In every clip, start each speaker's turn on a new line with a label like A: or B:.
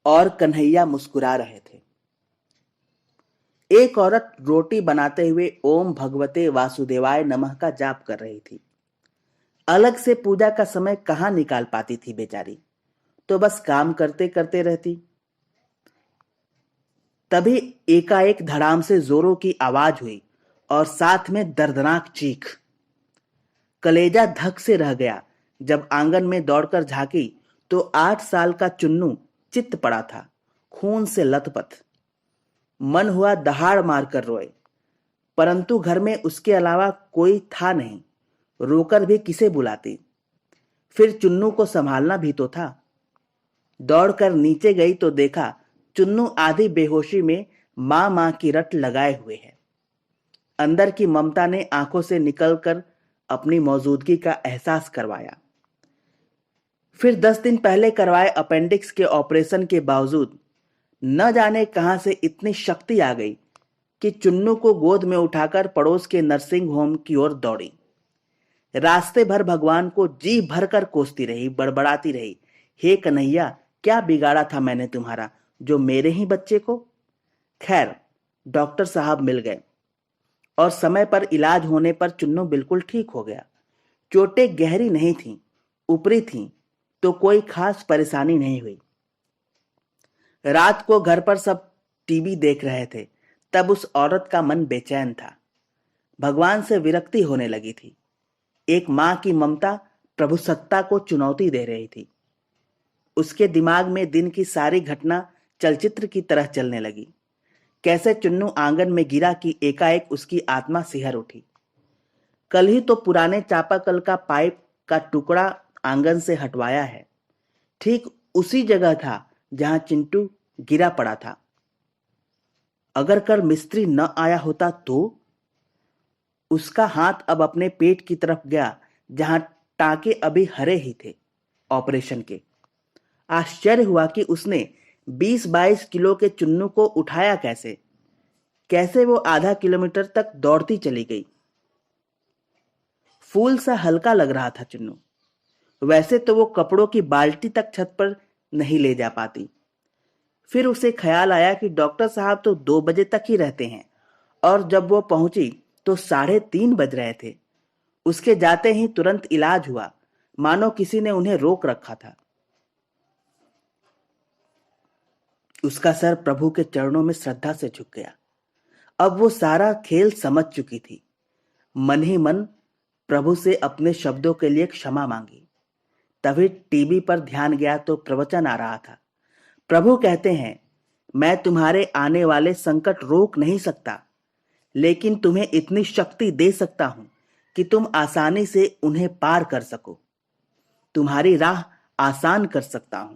A: और कन्हैया मुस्कुरा रहे थे। एक औरत रोटी बनाते हुए ओम भगवते वासुदेवाय नमः का जाप कर रही थी। अलग से पूजा का समय कहाँ निकाल पाती थी बेचारी, तो बस काम करते करते रहती। तभी एकाएक धड़ाम से जोरों की आवाज हुई और साथ में दर्दनाक चीख। कलेजा धक से रह गया जब आंगन में दौड़कर झांकी तो 8 साल का चुन्नू चित्त पड़ा था, खून से लथपथ। मन हुआ दहाड़ मारकर रोए, परंतु घर में उसके अलावा कोई था नहीं। रोकर भी किसे बुलाती। फिर चुन्नू को संभालना भी तो था। दौड़कर नीचे गई तो देखा चुन्नू आधी बेहोशी में मां मां की रट लगाए हुए है। अंदर की ममता ने आंखों से निकलकर अपनी मौजूदगी का एहसास करवाया। फिर 10 दिन पहले करवाए अपेंडिक्स के ऑपरेशन के बावजूद न जाने कहां से इतनी शक्ति आ गई कि चुन्नू को गोद में उठाकर पड़ोस के नर्सिंग होम की ओर दौड़ी। रास्ते भर भगवान को जी भरकर कोसती रही, बड़बड़ाती रही, हे कन्हैया, क्या बिगाड़ा था मैंने तुम्हारा जो मेरे ही बच्चे को। खैर, डॉक्टर साहब मिल गए और समय पर इलाज होने पर चुन्नू बिल्कुल ठीक हो गया। चोटें गहरी नहीं थीं, ऊपरी थीं, तो कोई खास परेशानी नहीं हुई। रात को घर पर सब टीवी देख रहे थे, तब उस औरत का मन बेचैन था। भगवान से विरक्ति होने लगी थी। एक मां की ममता प्रभुसत्ता को चुनौती दे रही थी। उसके दिमाग में दिन की सारी घटना चलचित्र की तरह चलने लगी। कैसे चुन्नू आंगन में गिरा कि एकाएक उसकी आत्मा सिहर उठी। कल ही तो पुराने चापाकल का पाइप का टुकड़ा आंगन से हटवाया है, ठीक उसी जगह था जहां चिंटू गिरा पड़ा था। अगर कल मिस्त्री न आया होता तो। उसका हाथ अब अपने पेट की तरफ गया जहां टाके अभी हरे ही थे ऑपरेशन के। आश्चर्य हुआ कि उसने 20-22 किलो के चुन्नू को उठाया कैसे। कैसे वो आधा किलोमीटर तक दौड़ती चली गई। फूल सा हल्का लग रहा था चुन्नू। वैसे तो वो कपड़ों की बाल्टी तक छत पर नहीं ले जा पाती। फिर उसे ख्याल आया कि डॉक्टर साहब तो 2 बजे तक ही रहते हैं और जब वो पहुंची तो 3:30 बज रहे थे। उसके जाते ही तुरंत इलाज हुआ, मानो किसी ने उन्हें रोक रखा था। उसका सर प्रभु के चरणों में श्रद्धा से झुक गया। अब वो सारा खेल समझ चुकी थी। मन ही मन प्रभु से अपने शब्दों के लिए क्षमा मांगी। तभी टीवी पर ध्यान गया तो प्रवचन आ रहा था। प्रभु कहते हैं, मैं तुम्हारे आने वाले संकट रोक नहीं सकता, लेकिन तुम्हें इतनी शक्ति दे सकता हूं कि तुम आसानी से उन्हें पार कर सको। तुम्हारी राह आसान कर सकता हूं।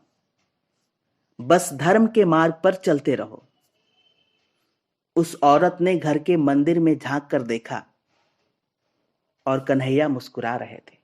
A: बस धर्म के मार्ग पर चलते रहो। उस औरत ने घर के मंदिर में झांक कर देखा और कन्हैया मुस्कुरा रहे थे।